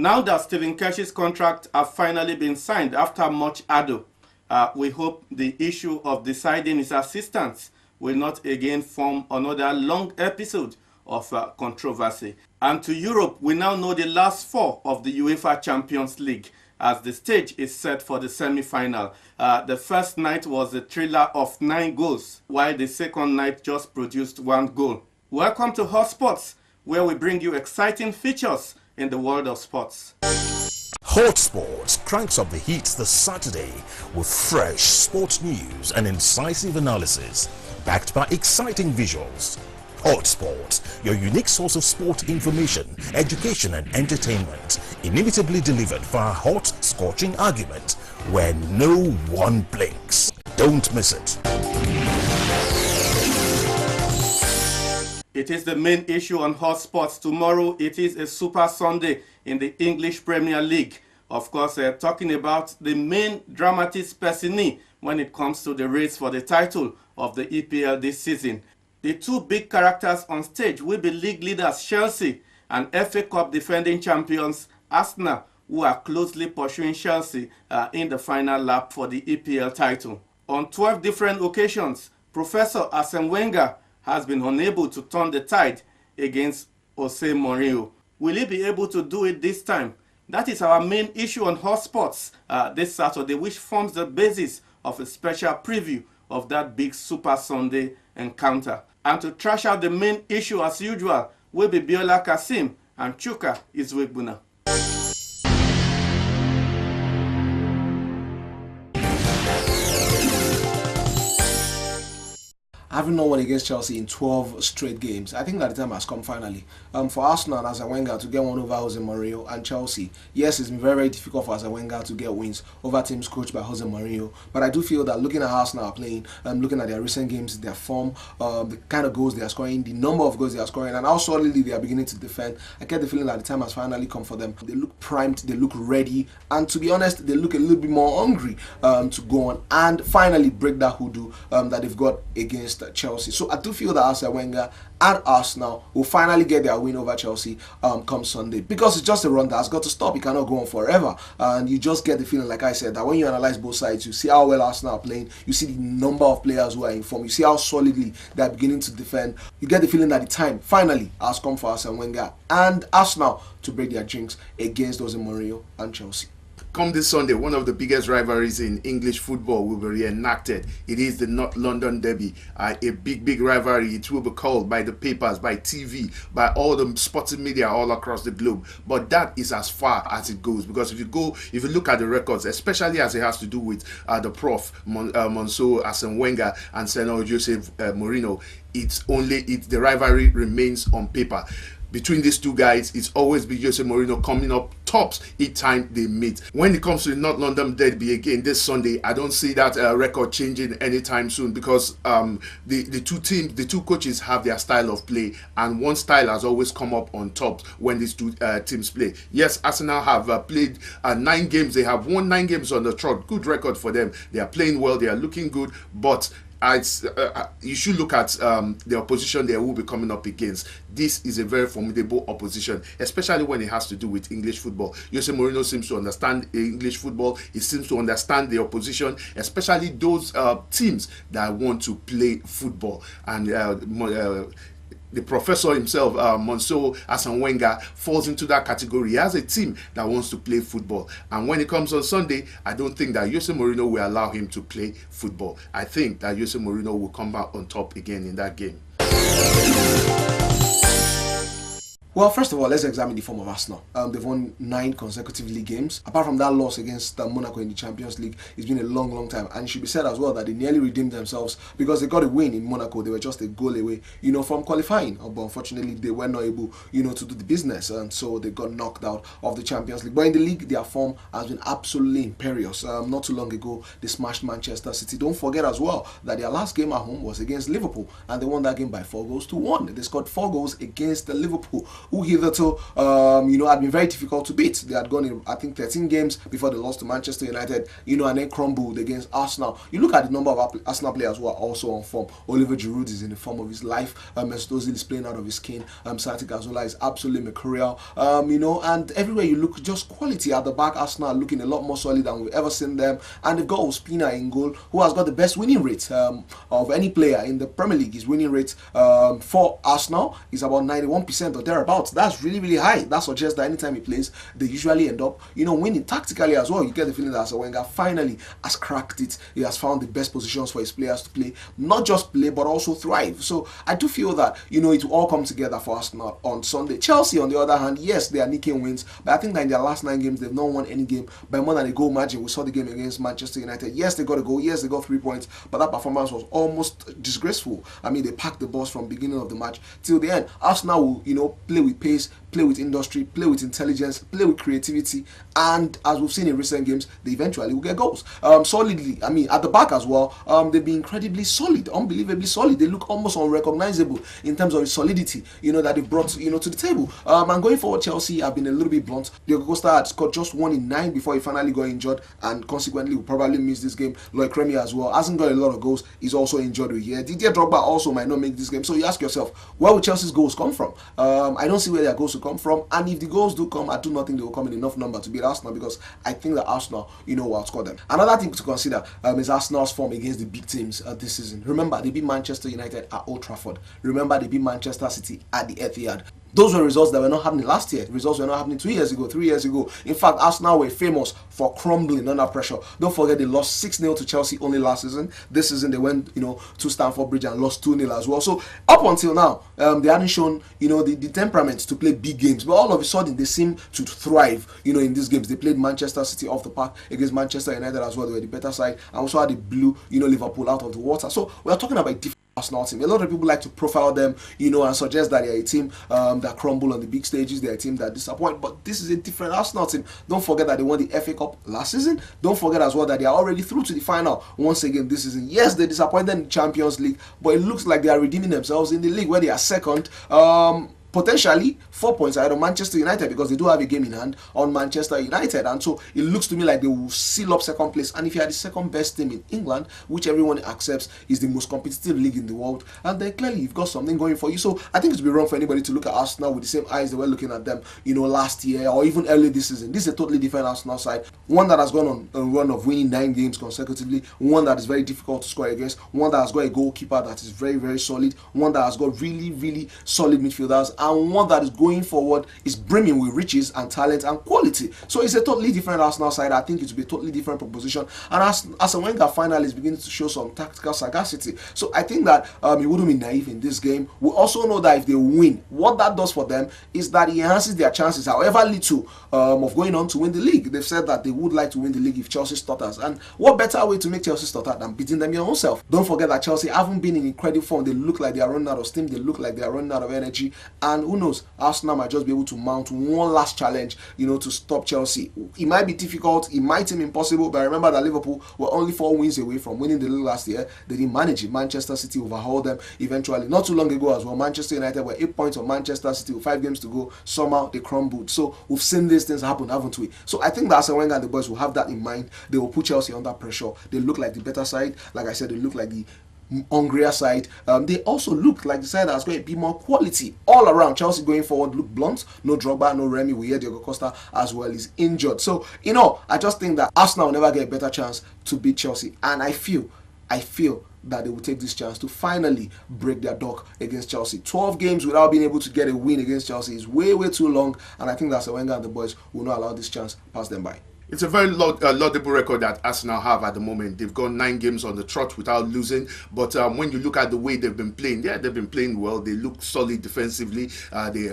Now that Stephen Kershi's contract has finally been signed after much ado, we hope the issue of deciding his assistants will not again form another long episode of controversy. And to Europe, we now know the last four of the UEFA Champions League as the stage is set for the semi-final. The first night was a thriller of 9 goals, while the second night just produced 1 goal. Welcome to Hot Sports, where we bring you exciting features in the world of sports. Hot Sports cranks up the heat this Saturday with fresh sports news and incisive analysis, backed by exciting visuals. Hot Sports, your unique source of sport information, education and entertainment, inimitably delivered via hot, scorching argument where no one blinks. Don't miss it. It is the main issue on Hot Sports. Tomorrow it is a Super Sunday in the English Premier League. Of course, talking about the main dramatis personae when it comes to the race for the title of the EPL this season. The two big characters on stage will be league leaders Chelsea and FA Cup defending champions Arsenal, who are closely pursuing Chelsea in the final lap for the EPL title. On 12 different occasions, Professor Arsene Wenger has been unable to turn the tide against Jose Mourinho. Will he be able to do it this time? That is our main issue on Hot Sports this Saturday, which forms the basis of a special preview of that big Super Sunday encounter. And to trash out the main issue as usual will be Biola Kasim and Chuka Izwegbuna. Having not won against Chelsea in 12 straight games, I think that the time has come finally for Arsenal and Arsene Wenger to get one over Jose Mourinho and Chelsea. Yes, it's been very, very difficult for Arsene Wenger to get wins over teams coached by Jose Mourinho, but I do feel that looking at how Arsenal are playing, looking at their recent games, their form, the kind of goals they are scoring, the number of goals they are scoring, and how solidly they are beginning to defend, I get the feeling that the time has finally come for them. They look primed, they look ready, and to be honest, they look a little bit more hungry to go on and finally break that hoodoo that they've got against Chelsea. So I do feel that Arsene Wenger and Arsenal will finally get their win over Chelsea come Sunday, because it's just a run that has got to stop. It cannot go on forever, and you just get the feeling, like I said, that when you analyze both sides, you see how well Arsenal are playing, you see the number of players who are in form, you see how solidly they are beginning to defend. You get the feeling that the time finally has come for Arsene Wenger and Arsenal to break their jinx against Jose Mourinho and Chelsea. Come this Sunday, one of the biggest rivalries in English football will be reenacted. It is the North London Derby, a big rivalry. It will be called by the papers, by TV, by all the sporting media all across the globe. But that is as far as it goes, because if you look at the records, especially as it has to do with the Monsieur Arsene Wenger and Senor Jose Mourinho, the rivalry remains on paper. Between these two guys, it's always been Jose Mourinho coming up tops each time they meet. When it comes to the North London Derby again this Sunday, I don't see that record changing anytime soon, because the two coaches have their style of play, and one style has always come up on top when these two teams play. Yes, Arsenal have played 9 games. They have won 9 games on the trot. Good record for them. They are playing well. They are looking good, but you should look at the opposition they will be coming up against. This is a very formidable opposition, especially when it has to do with English football. Jose Mourinho seems to understand English football. He seems to understand the opposition, especially those teams that want to play football. And the professor himself, Monsieur Arsene Wenger, falls into that category. He has a team that wants to play football. And when it comes on Sunday, I don't think that Jose Mourinho will allow him to play football. I think that Jose Mourinho will come out on top again in that game. Well, first of all, let's examine the form of Arsenal. They've won 9 consecutive league games. Apart from that loss against Monaco in the Champions League, it's been a long time. And it should be said as well that they nearly redeemed themselves, because they got a win in Monaco. They were just a goal away, from qualifying. But unfortunately, they were not able, to do the business. And so they got knocked out of the Champions League. But in the league, their form has been absolutely imperious. Not too long ago, they smashed Manchester City. Don't forget as well that their last game at home was against Liverpool. And they won that game by 4-1. They scored 4 goals against Liverpool. who hitherto, had been very difficult to beat. They had gone in, I think, 13 games before they lost to Manchester United, and then crumbled against Arsenal. You look at the number of Arsenal players who are also on form. Oliver Giroud is in the form of his life. Mesut Ozil is playing out of his skin. Santi Cazorla is absolutely mercurial. And everywhere you look, just quality at the back. Arsenal are looking a lot more solid than we've ever seen them. And they've got Ospina in goal, who has got the best winning rate of any player in the Premier League. His winning rate for Arsenal is about 91% or thereabouts. That's really, really high. That suggests that anytime he plays, they usually end up, winning tactically as well. You get the feeling that Arsene Wenger finally has cracked it. He has found the best positions for his players to play, not just play, but also thrive. So I do feel that, it will all come together for Arsenal on Sunday. Chelsea, on the other hand, yes, they are nicking wins, but I think that in their last 9 games, they've not won any game by more than a goal margin. We saw the game against Manchester United. Yes, they got a goal. Yes, they got 3 points, but that performance was almost disgraceful. I mean, they packed the bus from beginning of the match till the end. Arsenal will, play with pace, play with industry, play with intelligence, play with creativity, and as we've seen in recent games, they eventually will get goals. Solidly, I mean, at the back as well, they've been incredibly solid, unbelievably solid. They look almost unrecognizable in terms of the solidity, that they've brought, to the table. And going forward, Chelsea have been a little bit blunt. Diego Costa had scored just 1 in 9 before he finally got injured, and consequently will probably miss this game. Loic Remy as well hasn't got a lot of goals. He's also injured here. Didier Drogba also might not make this game. So you ask yourself, where will Chelsea's goals come from? I don't see where their goals will come from, and if the goals do come, I do not think they will come in enough number to beat Arsenal, because I think that Arsenal, will outscore them. Another thing to consider is Arsenal's form against the big teams this season. Remember, they beat Manchester United at Old Trafford. Remember, they beat Manchester City at the Etihad. Those were results that were not happening last year. Results were not happening 2 years ago, 3 years ago. In fact, Arsenal were famous for crumbling under pressure. Don't forget, they lost 6-0 to Chelsea only last season. This season, they went, to Stamford Bridge and lost 2-0 as well. So up until now, they hadn't shown, the temperament to play big games. But all of a sudden, they seem to thrive, in these games. They played Manchester City off the park against Manchester United as well. They were the better side, and also had the blue, Liverpool out of the water. So we are talking about different Arsenal team. A lot of people like to profile them, and suggest that they're a team that crumble on the big stages, they're a team that disappoint, but this is a different Arsenal team. Don't forget that they won the FA Cup last season. Don't forget as well that they are already through to the final once again this season. Yes, they disappointed in the Champions League, but it looks like they are redeeming themselves in the league, where they are second. Potentially 4 points ahead of Manchester United, because they do have a game in hand on Manchester United, and so it looks to me like they will seal up second place. And if you are the second best team in England, which everyone accepts is the most competitive league in the world, and then clearly you've got something going for you. So I think it would be wrong for anybody to look at Arsenal with the same eyes they were looking at them, last year or even early this season. This is a totally different Arsenal side, one that has gone on a run of winning 9 games consecutively, one that is very difficult to score against, one that has got a goalkeeper that is very, very solid, one that has got really, really solid midfielders, and one that is going forward is brimming with riches and talent and quality. So it's a totally different Arsenal side. I think it will be a totally different proposition, and as a Wenger finally is beginning to show some tactical sagacity. So I think that he wouldn't be naive in this game. We also know that if they win, what that does for them is that it enhances their chances, however little, of going on to win the league. They've said that they would like to win the league if Chelsea stutters, and what better way to make Chelsea stutter than beating them your own self? Don't forget that Chelsea haven't been in incredible form. They look like they are running out of steam. They look like they are running out of energy, and who knows, Arsenal might just be able to mount one last challenge, to stop Chelsea. It might be difficult, it might seem impossible, but remember that Liverpool were only 4 wins away from winning the league last year. They didn't manage it. Manchester City overhauled them eventually. Not too long ago as well, Manchester United were 8 points on Manchester City with 5 games to go. Somehow they crumbled. So we've seen these things happen, haven't we? So I think that Arsene Wenger and the boys will have that in mind. They will put Chelsea under pressure. They look like the better side. Like I said, they look like the hungrier side. They also look like the side that's going to be more quality all around. Chelsea going forward look blunt. No Drogba, no Remy. We hear Diego Costa as well is injured. So I just think that Arsenal will never get a better chance to beat Chelsea, and I feel that they will take this chance to finally break their duck against Chelsea. 12 games without being able to get a win against Chelsea is way, way too long, and I think that Wenger and the boys will not allow this chance pass them by. It's a very laudable record that Arsenal have at the moment. They've gone 9 games on the trot without losing. But when you look at the way they've been playing, they've been playing well. They look solid defensively. They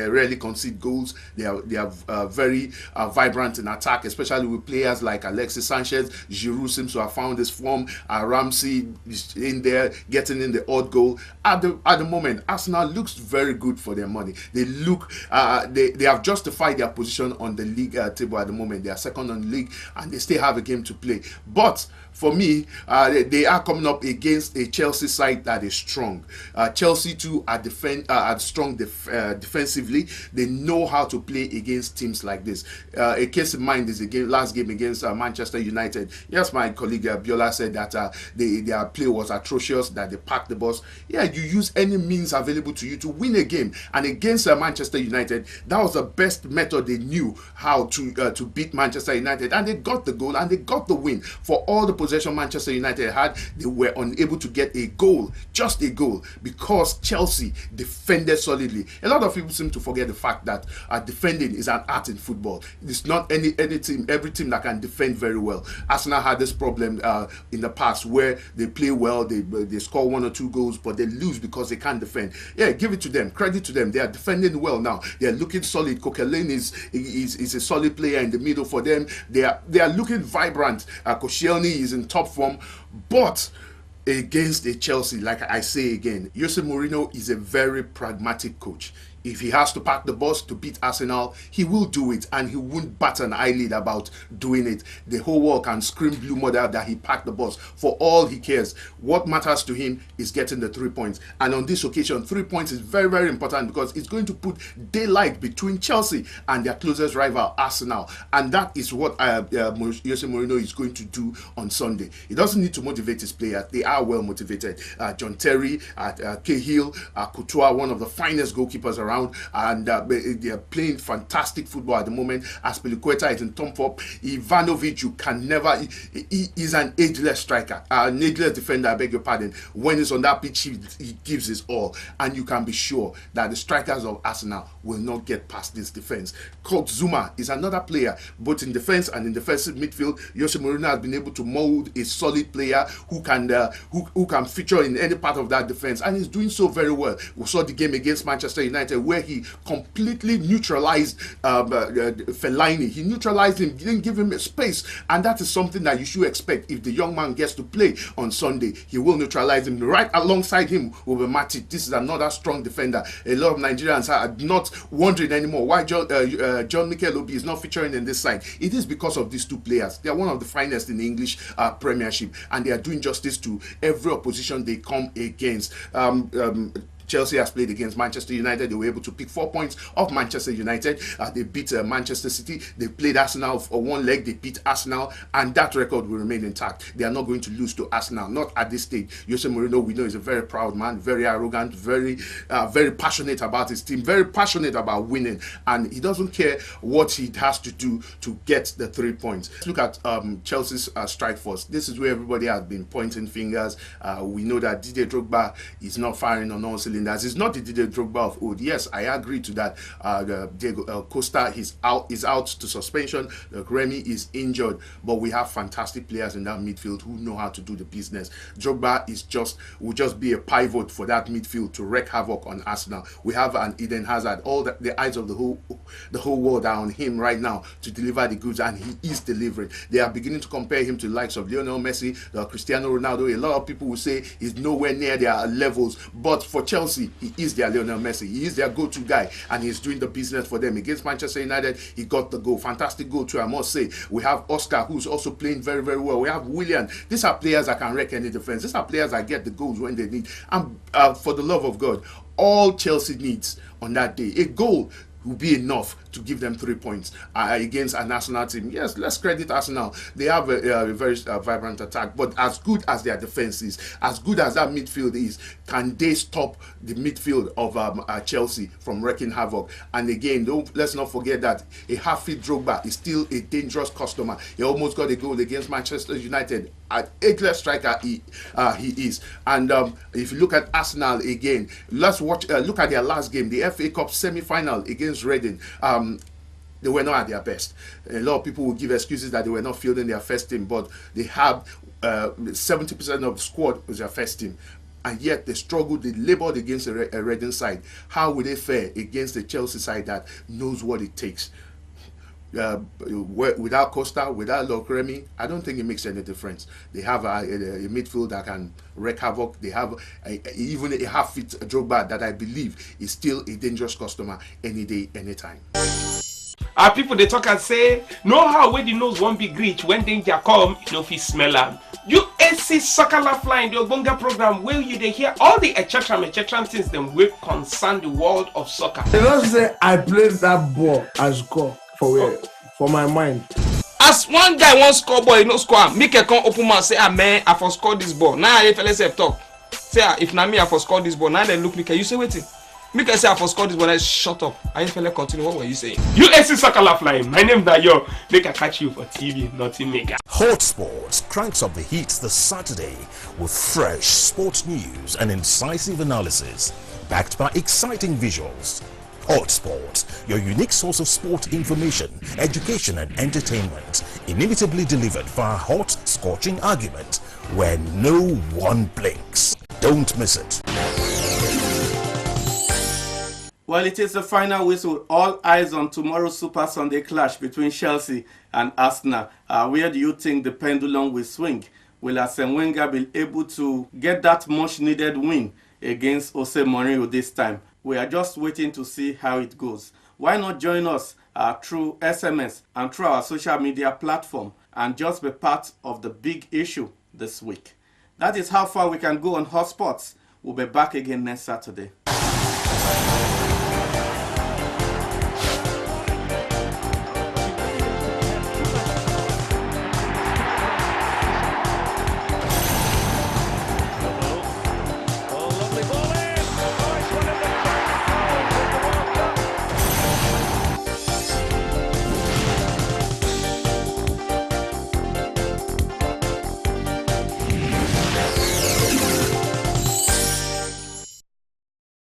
rarely concede goals. They are very vibrant in attack, especially with players like Alexis Sanchez. Giroud seems to have found his form. Ramsey is in there getting in the odd goal. At the moment, Arsenal looks very good for their money. They look they have justified their position on the league table at the moment. They are are second on the league, and they still have a game to play. But for me, they are coming up against a Chelsea side that is strong. Chelsea too are strong defensively. They know how to play against teams like this. A case in mind is the last game against Manchester United. Yes, my colleague Biola said that their play was atrocious, that they packed the bus. Yeah, you use any means available to you to win a game. And against Manchester United, that was the best method they knew how to beat Manchester United. And they got the goal and they got the win. For all the possession Manchester United had, they were unable to get a goal, just a goal, because Chelsea defended solidly. A lot of people seem to forget the fact that defending is an art in football. It's not every team that can defend very well. Arsenal had this problem in the past where they play well, they score 1 or 2 goals, but they lose because they can't defend. Yeah, give it to them, credit to them. They are defending well now. They are looking solid. Coquelin is a solid player in the middle for them. They are looking vibrant. Koscielny is in top form, but against a Chelsea, like I say again, Jose Mourinho is a very pragmatic coach. If he has to pack the bus to beat Arsenal, he will do it, and he won't bat an eyelid about doing it. The whole world can scream blue mother that he packed the bus. For all he cares, what matters to him is getting the 3 points. And on this occasion, 3 points is very, very important, because it's going to put daylight between Chelsea and their closest rival, Arsenal. And that is what Jose Mourinho is going to do on Sunday. He doesn't need to motivate his players. They are well motivated. John Terry, Cahill, Courtois, one of the finest goalkeepers around, and they are playing fantastic football at the moment. Aspilicueta is in top form. Ivanovic, you can never, he is an ageless striker, an ageless defender, I beg your pardon. When he's on that pitch, he gives his all, and you can be sure that the strikers of Arsenal will not get past this defense. Kurt Zuma is another player, both in defense and in defensive midfield. Jose Mourinho has been able to mold a solid player who can feature in any part of that defense, and he's doing so very well. We saw the game against Manchester United, where he completely neutralized Fellaini. He neutralized him, didn't give him space, and that is something that you should expect. If the young man gets to play on Sunday, he will neutralize him. Right alongside him will be Matic. This is another strong defender. A lot of Nigerians are not wondering anymore why John Mikel Obi is not featuring in this side. It is because of these two players. They are one of the finest in the English Premiership, and they are doing justice to every opposition they come against. Chelsea has played against Manchester United. They were able to pick 4 points off Manchester United. They beat Manchester City. They played Arsenal for one leg. They beat Arsenal, and that record will remain intact. They are not going to lose to Arsenal, not at this stage. Jose Mourinho, we know, is a very proud man, very arrogant, very passionate about his team, very passionate about winning, and he doesn't care what he has to do to get the 3 points. Look at Chelsea's strike force. This is where everybody has been pointing fingers. We know that Didier Drogba is not firing on all cylinders. It's not the Didier Drogba of old. Yes, I agree to that. Diego Costa is out to suspension. Remy is injured, but we have fantastic players in that midfield who know how to do the business. Drogba will just be a pivot for that midfield to wreak havoc on Arsenal. We have an Eden Hazard. All the eyes of the whole world are on him right now to deliver the goods, and he is delivering. They are beginning to compare him to the likes of Lionel Messi, Cristiano Ronaldo. A lot of people will say he's nowhere near their levels, but for Chelsea, he is their Lionel Messi. He is their go-to guy, and he's doing the business for them. Against Manchester United, he got the goal. Fantastic goal too, I must say. We have Oscar, who's also playing very, very well. We have Willian. These are players that can wreck any defense. These are players that get the goals when they need. And for the love of God, all Chelsea needs on that day, a goal will be enough to give them 3 points against an Arsenal team. Yes, let's credit Arsenal. They have a very vibrant attack, but as good as their defense is, as good as that midfield is, can they stop the midfield of Chelsea from wreaking havoc? And again, let's not forget that a half-fit Drogba is still a dangerous customer. He almost got a goal against Manchester United. An ageless striker he is. And if you look at Arsenal again, let's look at their last game, the FA Cup semi-final against Reading. They were not at their best. A lot of people will give excuses that they were not fielding their first team, but they have 70% of the squad was their first team. And yet they struggled, they labored against a Reading side. How will they fare against the Chelsea side that knows what it takes? Without Costa, without Remy, I don't think it makes any difference. They have a midfield that can wreak havoc. They have even a half-fit Drogba that I believe is still a dangerous customer any day, anytime. Our people they talk and say, know how when the nose won't be reach when danger come, you know if he smell am. UAC Soccer Lifeline, the Obonga program where you they hear all the etcetera things them will concern the world of soccer. They don't say I played that ball as goal for my mind. As one guy won't score ball, he no score. Make a come open mouth say, ah man, I for score this ball. Now I feel say talk. Say if na me I for score this ball. Now they look me, you say waiting. Make I say I for score this ball. I shut up. I feel continue. What were you saying? USC Soccer Lifeline. My name is Dayo. Make I catch you for TV, nothing mega. Hot Sports cranks up the heat this Saturday with fresh sports news and incisive analysis, backed by exciting visuals. Hot Sports, your unique source of sport information, education and entertainment, inimitably delivered via hot, scorching argument where no one blinks. Don't miss it. Well, it is the final whistle. All eyes on tomorrow's Super Sunday clash between Chelsea and Arsenal. Where do you think the pendulum will swing? Will Arsene Wenger be able to get that much needed win against Jose Mourinho this time? We are just waiting to see how it goes. Why not join us through SMS and through our social media platform and just be part of the big issue this week? That is how far we can go on Hot Sports. We'll be back again next Saturday.